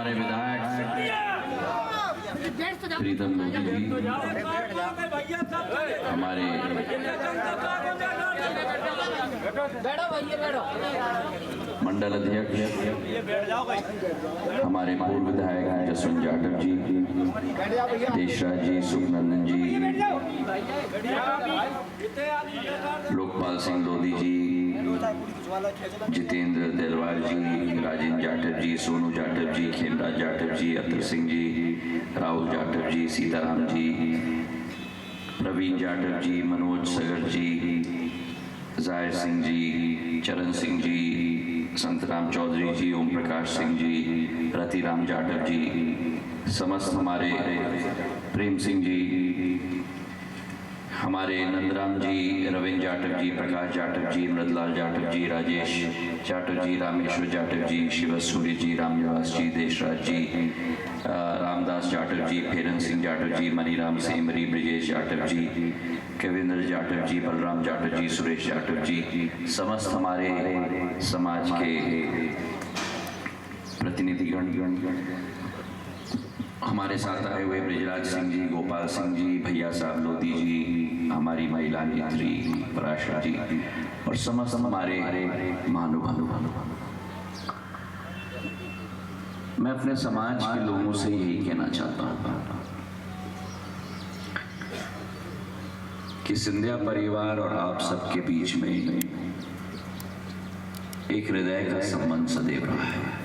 हमारे विधायक प्रीतम मोदी जी, हमारे मंडल अध्यक्ष, हमारे पूर्व विधायक जसवंत जाटव जी, देशराज जी, सुखनंदन जी, लोकपाल सिंह लोधी जी, जितेंद्र दिलवार जी, राजेंद्र जाटव जी, सोनू जाटव जी, खेमराज जाटव जी, अतर सिंह जी, राहुल जाटव जी, सीताराम जी, प्रवीण जाटव जी, मनोज सगर जी, जाहिर सिंह जी, चरण सिंह जी, संतराम चौधरी जी, ओम प्रकाश सिंह जी, रतिराम जाटव जी, समस्त हमारे प्रेम सिंह जी, हमारे नंदराम जी, रविंद्र जाटव जी, प्रकाश जाटव जी, मृदलाल जाटव जी, राजेश जाटव जी, रामेश्वर जाटव जी, शिव सूर्य जी, रामनिवास जी, देशराज जी, रामदास जाटव जी, फेरन सिंह जाटव जी, मनीराम सेमरी, ब्रिजेश जाटव जी, केविंद्र जाटव जी, बलराम जाटव जी, सुरेश जाटव जी, समस्त हमारे समाज के प्रतिनिधिगण, हमारे साथ आए हुए ब्रिजराज सिंह जी, गोपाल सिंह जी, भैया साहब लोधी जी, हमारी महिला नेत्री पराशर जी और समस्त हमारे महानुभाव, मैं अपने समाज के लोगों से यही कहना चाहता हूं कि सिंधिया परिवार और आप सबके बीच में एक हृदय का संबंध सदैव रहा है।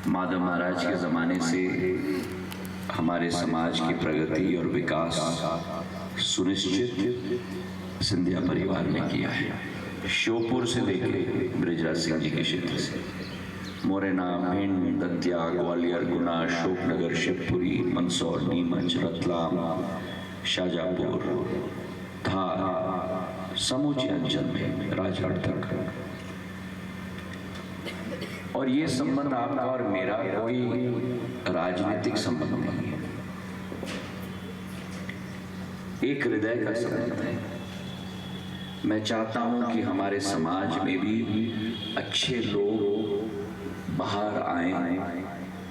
माधव महाराज के जमाने से हमारे समाज की प्रगति और विकास सुनिश्चित सिंधिया परिवार ने किया है। श्योपुर से लेकर ब्रिजराज सिंह जी के क्षेत्र से मोरेना, भिंड, दतिया, ग्वालियर, गुना, अशोकनगर, शिवपुरी, मंदसौर, नीमच, रतलाम, शाहजहांपुर, धार, समूचे अंचल में राजगढ़ तक। और ये संबंध आपका और मेरा कोई राजनीतिक संबंध नहीं है, एक हृदय का संबंध है। मैं चाहता हूं कि हमारे समाज में भी अच्छे लोग बाहर आए,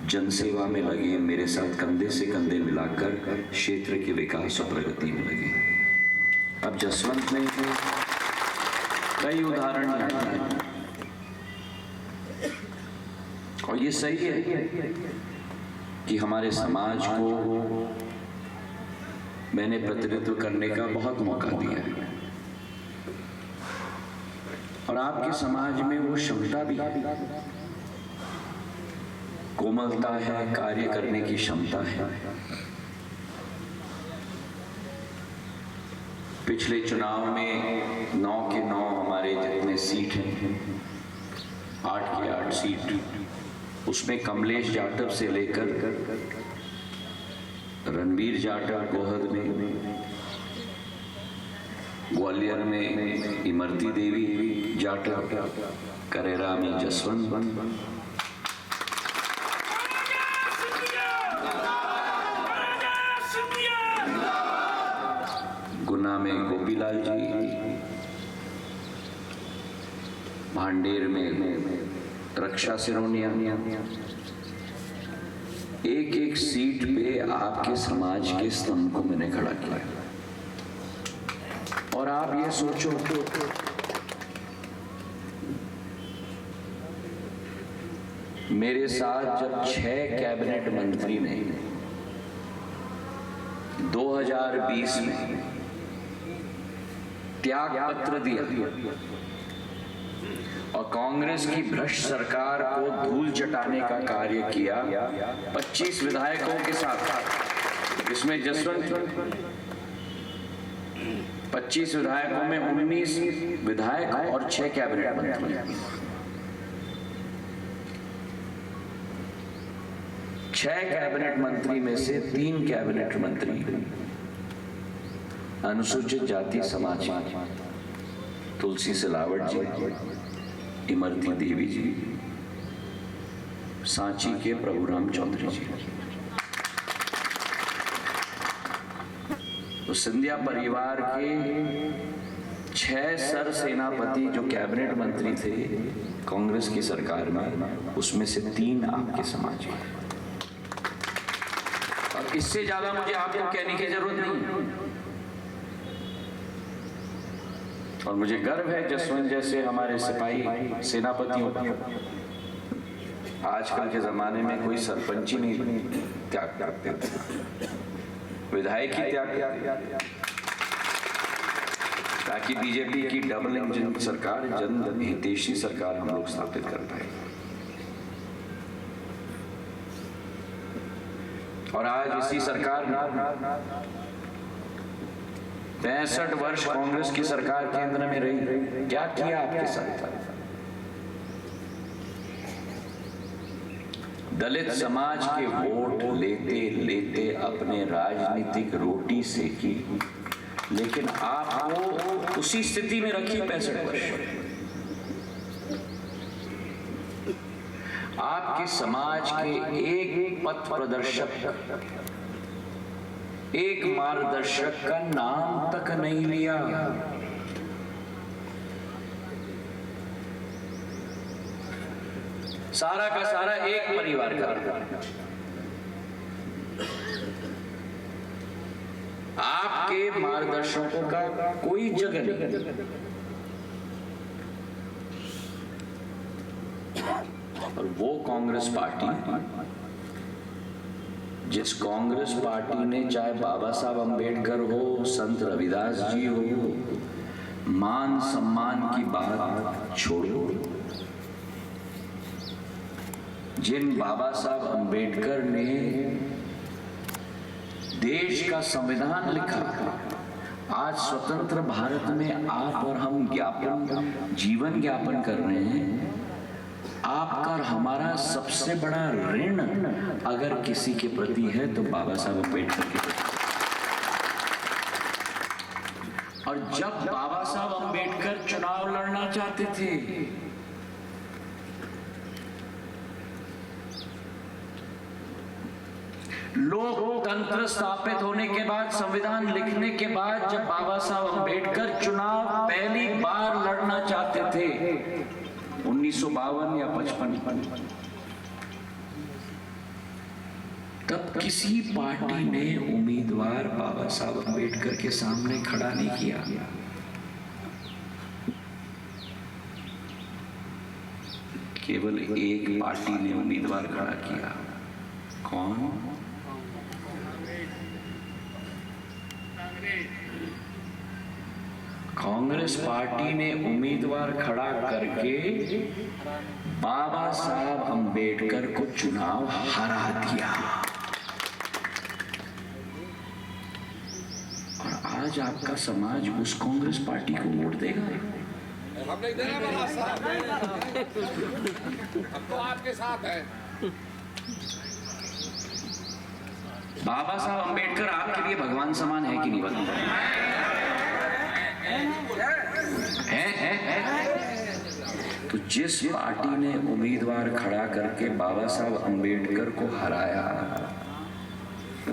जनसेवा में लगे, मेरे साथ कंधे से कंधे मिलाकर क्षेत्र के विकास और प्रगति में लगे। अब जसवंत में कई उदाहरण हैं और ये सही है कि हमारे समाज को मैंने प्रतिनिधित्व करने का बहुत मौका दिया है और आपके समाज में वो क्षमता भी है, कोमलता है, कार्य करने की क्षमता है। पिछले चुनाव में 9 के 9 हमारे जितने सीट हैं, 8 के 8 सीट, उसमें कमलेश जाटव से लेकर रणवीर जाटव गोहद में, ग्वालियर में इमरती देवी जाटव, करेरा में जसवंत, गुना में गोपीलाल जी, भांडेर में रक्षा सिरोनिया। एक एक सीट पे आपके समाज के स्तंभ को मैंने खड़ा किया और आप ये सोचो मेरे साथ जब 6 कैबिनेट मंत्री ने 2020 में त्याग पत्र दिया और कांग्रेस की भ्रष्ट सरकार को धूल चटाने का कार्य किया 25 विधायकों के साथ, इसमें जसवंत 25 विधायकों में 19 विधायक और 6 कैबिनेट मंत्री। 6 कैबिनेट मंत्री में से 3 कैबिनेट मंत्री अनुसूचित जाति समाज, तुलसी सिलावट जी, इमरती देवी जी, सांची के प्रभुराम चौधरी जी। तो सिंधिया परिवार के 6 सर सेनापति जो कैबिनेट मंत्री थे कांग्रेस की सरकार में, उसमें से 3 आपके समाज के। और इससे ज्यादा मुझे आपको कहने की जरूरत नहीं। और मुझे गर्व है जसवंत जैसे हमारे सिपाही सेनापतियों पर। आजकल के जमाने में कोई सरपंची नहीं त्याग करते थे, विधायक ही त्याग करते, ताकि बीजेपी की डबल इंजन सरकार, जन हितैषी सरकार हम लोग स्थापित कर पाए। और आज इसी सरकार ने 65 वर्ष कांग्रेस की सरकार केंद्र में रही, क्या किया आपके साथ? दलित समाज के वोट लेते लेते अपने राजनीतिक रोटी सेकी, लेकिन आपको उसी स्थिति में रखी 65 वर्ष। आपके समाज के एक पथ प्रदर्शक, एक मार्गदर्शक का नाम तक नहीं लिया। सारा का सारा एक परिवार का। आपके मार्गदर्शकों का कोई जगह नहीं। और वो कांग्रेस पार्टी, जिस कांग्रेस पार्टी ने चाहे बाबा साहब अंबेडकर हो, संत रविदास जी हो, मान सम्मान की बात छोड़ो, जिन बाबा साहब अंबेडकर ने देश का संविधान लिखा, आज स्वतंत्र भारत में आप और हम जीवन ज्ञापन कर रहे हैं। आपका और हमारा सबसे बड़ा ऋण अगर किसी के प्रति है तो बाबा साहब अम्बेडकर के प्रति। और जब बाबा साहब अम्बेडकर चुनाव लड़ना चाहते थे, लोकतंत्र स्थापित होने के बाद, संविधान लिखने के बाद, जब बाबा साहब अम्बेडकर चुनाव पहली बार लड़ना चाहते थे 1952 या 55, तब किसी पार्टी ने उम्मीदवार बाबा साहब अम्बेडकर के सामने खड़ा नहीं किया। केवल एक पार्टी ने उम्मीदवार खड़ा किया। कौन? कांग्रेस पार्टी ने उम्मीदवार खड़ा करके बाबा साहब अंबेडकर को चुनाव हरा दिया। और आज आपका समाज उस कांग्रेस पार्टी को वोट देगा? हम नहीं देना बाबा साहब, हम तो आपके साथ हैं। बाबा साहब अंबेडकर आपके लिए भगवान समान है कि नहीं? बताओ। तो जिस पार्टी ने उम्मीदवार खड़ा करके बाबा साहब अंबेडकर को हराया,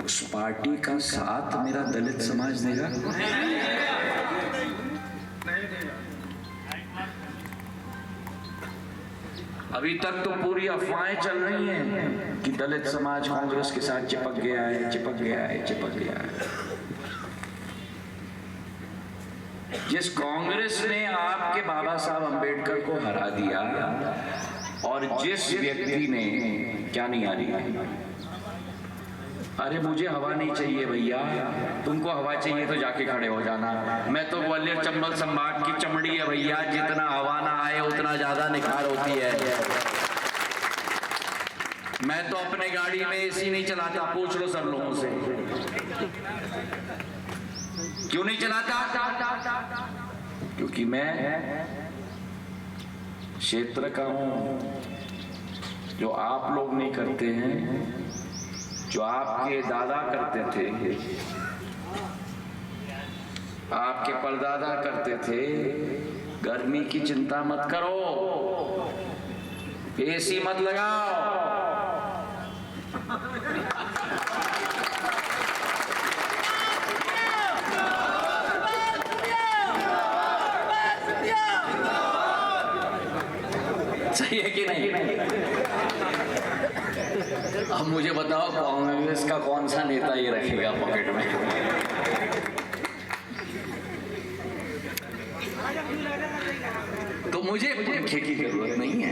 उस पार्टी का साथ मेरा दलित समाज देगा? अभी तक तो पूरी अफवाहें चल रही हैं कि दलित समाज कांग्रेस के साथ चिपक गया है, चिपक गया है, चिपक गया है। जिस कांग्रेस ने आपके बाबा साहब अंबेडकर को हरा दिया, और जिस व्यक्ति ने, क्या नहीं आ रही है? अरे मुझे हवा नहीं चाहिए भैया, तुमको हवा चाहिए तो जाके खड़े हो जाना। मैं तो ग्वालियर चंबल संभाग की चमड़ी है भैया, जितना हवा ना आए उतना ज्यादा निखार होती है। मैं तो अपने गाड़ी में एसी नहीं चलाता, पूछ लो सब लोगों से। क्यों नहीं चलाता? क्योंकि मैं क्षेत्र का हूं जो आप लोग नहीं करते हैं, जो आपके दादा करते थे, आपके परदादा करते थे। गर्मी की चिंता मत करो, एसी मत लगाओ। सही है कि नहीं? अब मुझे बताओ कांग्रेस का कौन सा नेता ये रखेगा पॉकेट में? तो मुझे पंखे की जरूरत नहीं है।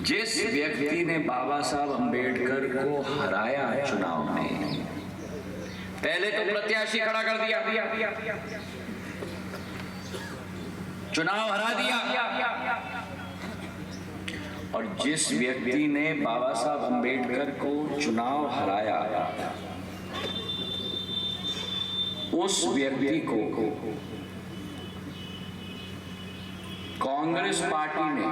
जिस व्यक्ति ने बाबा साहब अंबेडकर को हराया चुनाव में, पहले तो प्रत्याशी खड़ा कर दिया, चुनाव हरा दिया, और जिस व्यक्ति ने बाबा साहब अंबेडकर को चुनाव हराया, उस व्यक्ति को कांग्रेस पार्टी ने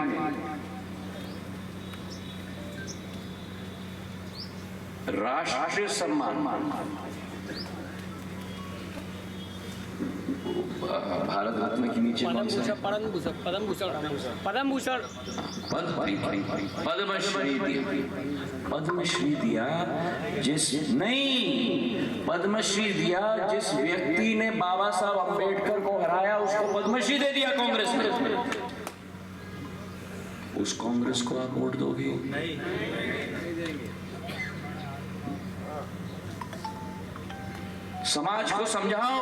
राष्ट्रीय सम्मान, भारत रत्न के नीचे पद्मश्री दिया पद्मश्री दिया जिस व्यक्ति ने बाबा साहब अंबेडकर को हराया, उसको पद्मश्री दे दिया कांग्रेस ने। उस कांग्रेस को आप वोट दोगे? समाज को समझाओ।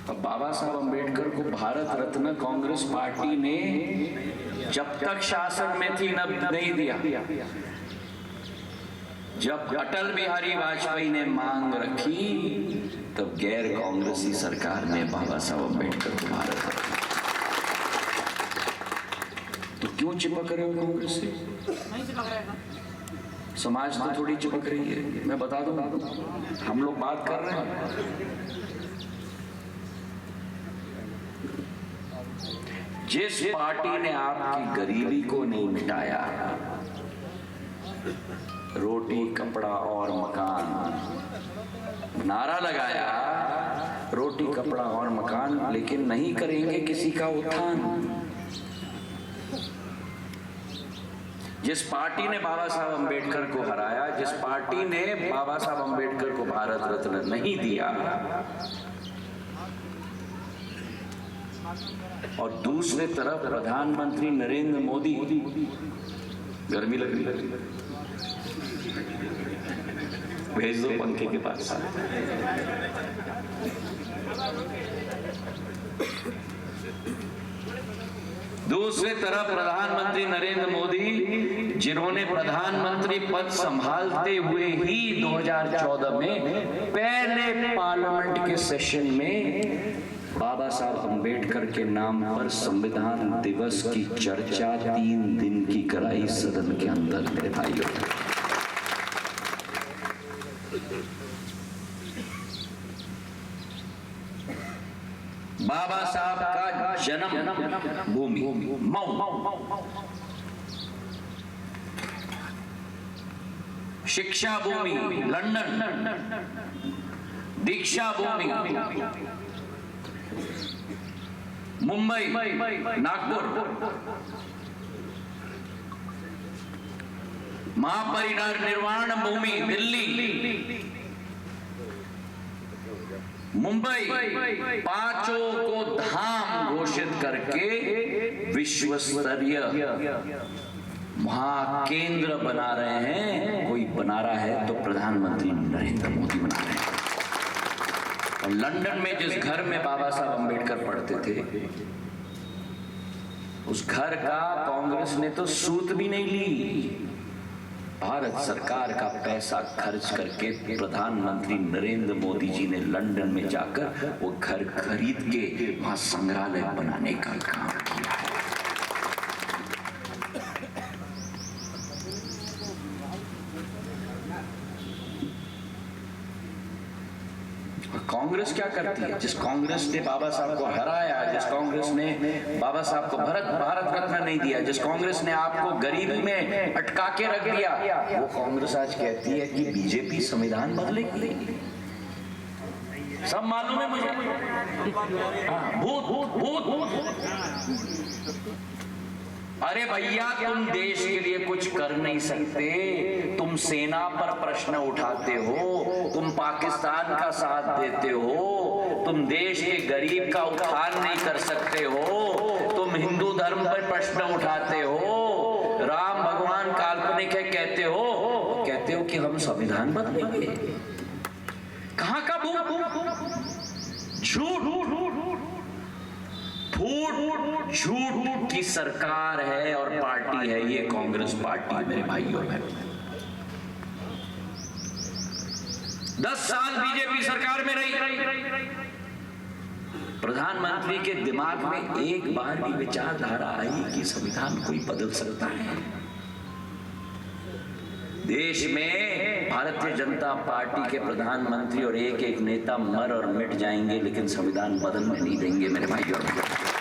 अब बाबा साहब अंबेडकर को भारत रत्न कांग्रेस पार्टी ने जब तक शासन में थी नहीं दिया। जब अटल बिहारी वाजपेयी ने मांग रखी, तब गैर कांग्रेसी सरकार ने बाबा साहब अंबेडकर को भारत रत्न। तो क्यों चिपक रहे हो कांग्रेस से? समाज तो थोड़ी चिपक रही है। मैं बता दूं, हम लोग बात कर रहे हैं, जिस पार्टी ने आपकी गरीबी को नहीं मिटाया, रोटी कपड़ा और मकान नारा लगाया, रोटी कपड़ा और मकान, लेकिन नहीं करेंगे किसी का उत्थान। जिस पार्टी ने बाबा साहब अंबेडकर को हराया, जिस पार्टी ने बाबा साहब अंबेडकर को भारत रत्न नहीं दिया, और दूसरे तरफ प्रधानमंत्री नरेंद्र मोदी, गर्मी लग रही, भेज दो पंखे के पास। दूसरे तरफ प्रधानमंत्री नरेंद्र मोदी, जिन्होंने प्रधानमंत्री पद संभालते हुए ही 2014 में पहले पार्लियामेंट के सेशन में बाबा साहब अंबेडकर के नाम पर संविधान दिवस की चर्चा 3 दिन की कराई सदन के अंदर। मेरे भाइयों, बाबा साहब का जन्म भूमि मऊ, शिक्षा भूमि लंदन, दीक्षा भूमि मुंबई, नागपुर, महापरिनिर्वाण भूमि दिल्ली, मुंबई, पांचों को धाम घोषित करके विश्व स्तरीय महाकेंद्र बना रहे हैं। कोई बना रहा है तो प्रधानमंत्री नरेंद्र मोदी बना रहे हैं। और लंदन में जिस घर में बाबा साहब अंबेडकर पढ़ते थे, उस घर का कांग्रेस ने तो सूत भी नहीं ली। भारत सरकार का पैसा खर्च करके प्रधानमंत्री नरेंद्र मोदी जी ने लंदन में जाकर वो घर खरीद के वहां संग्रहालय बनाने का काम किया है। कांग्रेस क्या करती है? जिस कांग्रेस ने बाबा साहब को हराया, जिस कांग्रेस ने बाबा साहब को भारत रत्न नहीं दिया, जिस कांग्रेस ने आपको गरीबी में अटका के रख दिया, वो कांग्रेस आज कहती है कि बीजेपी संविधान बदलेगी। सब मालूम है मुझे। भूत भूत भूत भूत अरे भैया, तुम देश के लिए कुछ कर नहीं सकते, तुम सेना पर प्रश्न उठाते हो, तुम पाकिस्तान का साथ देते हो, तुम देश के गरीब का उत्थान नहीं कर सकते हो, तुम हिंदू धर्म पर प्रश्न उठाते हो, राम भगवान काल्पनिक है कहते हो कि हम संविधान बदलेंगे। कहां का झूठ की सरकार है और पार्टी है ये कांग्रेस पार्टी। मेरे भाई और बहनों, 10 साल बीजेपी सरकार में रही, प्रधानमंत्री के दिमाग में एक बार भी विचारधारा आई कि संविधान कोई बदल सकता है? देश में भारतीय जनता पार्टी के प्रधानमंत्री और एक एक नेता मर और मिट जाएंगे, लेकिन संविधान बदलने नहीं देंगे। मेरे भाई और बहनों,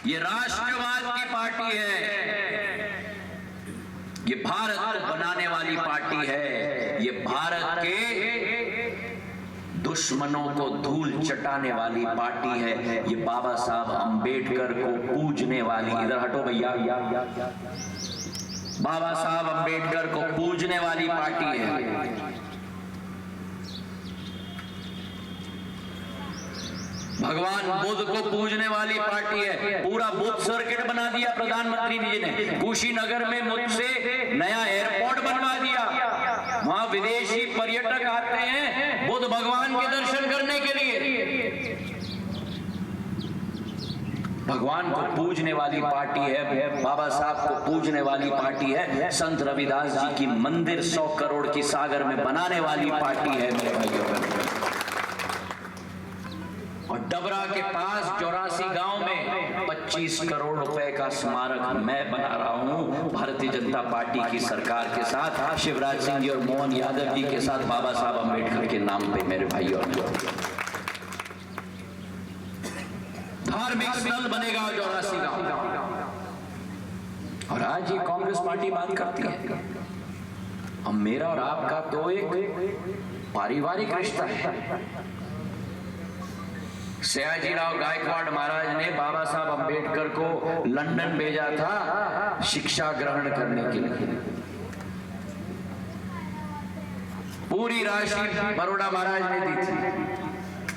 ये राष्ट्रवाद की पार्टी है, ये भारत को बनाने वाली पार्टी है, ये भारत के दुश्मनों को धूल चटाने वाली पार्टी है, ये बाबा साहब अंबेडकर को पूजने वाली, इधर हटो भैया, बाबा साहब अंबेडकर को पूजने वाली पार्टी है। भगवान बुद्ध को पूजने वाली पार्टी है। पूरा बुद्ध सर्किट बना दिया प्रधानमंत्री जी ने। कुशीनगर में मुझसे नया एयरपोर्ट बनवा दिया, वहां विदेशी पर्यटक आते हैं बुद्ध भगवान के दर्शन करने के लिए। भगवान को पूजने वाली पार्टी है, बाबा साहब को पूजने वाली पार्टी है, संत रविदास जी की मंदिर 100 करोड़ की सागर में बनाने वाली पार्टी है। मेरे भाइयों, और डबरा के पास 84 गांव में 25 करोड़ रुपए का स्मारक मैं बना रहा हूं भारतीय जनता पार्टी की सरकार के साथ, शिवराज सिंह जी और मोहन यादव जी के साथ, बाबा साहब अंबेडकर के नाम पे। मेरे भाइयों, धार्मिक स्थल बनेगा 84 गांव, और आज ये कांग्रेस पार्टी बात करती है। अब मेरा और आपका तो एक पारिवारिक रिश्ता है। सयाजीराव गायकवाड़ महाराज ने बाबा साहब अंबेडकर को लंदन भेजा था शिक्षा ग्रहण करने के लिए। पूरी राशि बड़ौदा महाराज ने दी थी।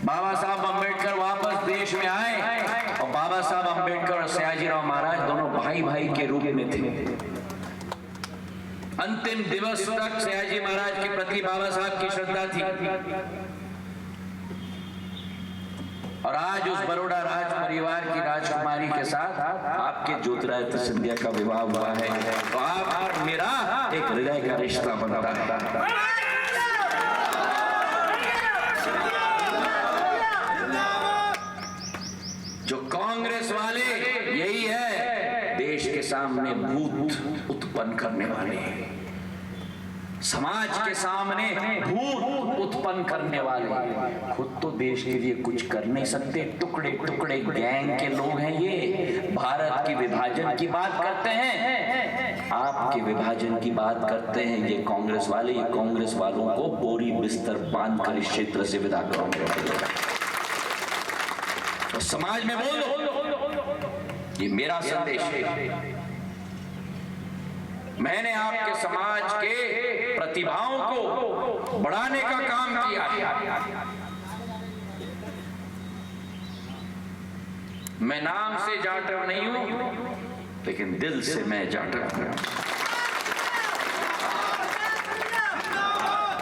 बाबा साहब अंबेडकर वापस देश में आए और बाबा साहब अंबेडकर और सयाजीराव महाराज दोनों भाई भाई के रूप में थे। अंतिम दिवस तक सयाजी महाराज के प्रति बाबा साहब की श्रद्धा थी, और आज उस बड़ौदा राज परिवार की राजकुमारी के साथ आपके ज्योतिरादित्य सिंधिया का विवाह हुआ है। तो आप और मेरा एक हृदय का रिश्ता बनता है। जो कांग्रेस वाले यही है, देश के सामने भूत उत्पन्न करने वाले हैं, समाज के सामने भूत उत्पन्न करने वाले, खुद तो देश के लिए कुछ कर नहीं सकते, टुकड़े टुकड़े गैंग के लोग हैं ये। भारत की विभाजन की बात करते हैं, आपके विभाजन की बात करते हैं ये कांग्रेस वाले। ये कांग्रेस वालों को बोरी बिस्तर बांध कर इस क्षेत्र से विदा करोगे। तो समाज में बोल दो, ये मेरा संदेश है। मैंने आपके समाज के प्रतिभाओं को बढ़ाने का काम किया। मैं नाम से जाटव नहीं हूं, लेकिन दिल से मैं जाटव हूं।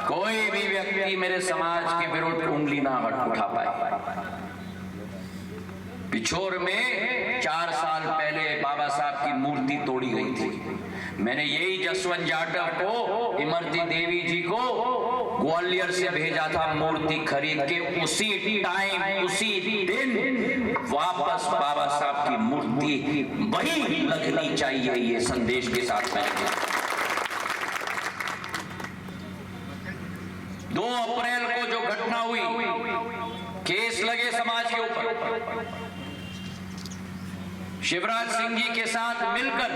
कोई भी व्यक्ति मेरे समाज के विरुद्ध उंगली ना उठा पाए। पिछोर में 4 साल पहले बाबा साहब की मूर्ति तोड़ी गई थी। मैंने यही जसवंत जाटव को, इमरती देवी जी को ग्वालियर से भेजा था मूर्ति खरीद के। उसी टाइम, उसी दिन वापस बाबा साहब की मूर्ति वही लगनी चाहिए, ये संदेश के साथ मैंने 2 अप्रैल को जो घटना हुई, केस लगे समाज के ऊपर। शिवराज सिंह जी के साथ मिलकर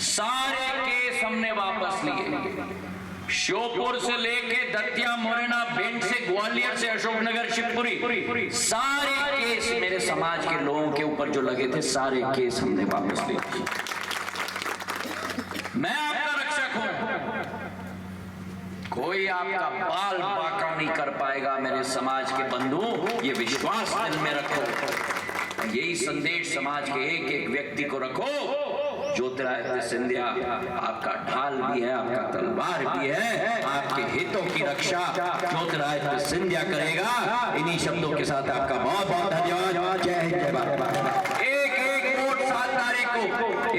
सारे केस हमने वापस लिए। श्योपुर से लेके दतिया, मोरेना, भिंड से, ग्वालियर से, अशोकनगर, शिवपुरी, सारे केस मेरे समाज के लोगों के ऊपर जो लगे थे, सारे केस हमने वापस ले लिए। मैं आपका रक्षक हूं, कोई आपका बाल बांका नहीं कर पाएगा। मेरे समाज के बंधु, ये विश्वास दिल में रखो। यही संदेश समाज के एक एक व्यक्ति को रखो। ज्योतिरादित्य सिंधिया आपका ढाल भी है, आपका तलवार भी है। आपके हितों की रक्षा ज्योतिरादित्य सिंधिया करेगा। इन्हीं शब्दों के साथ आपका बहुत बहुत धन्यवाद। जय हिंद, जय भारत। एक एक वोट 7 तारीख को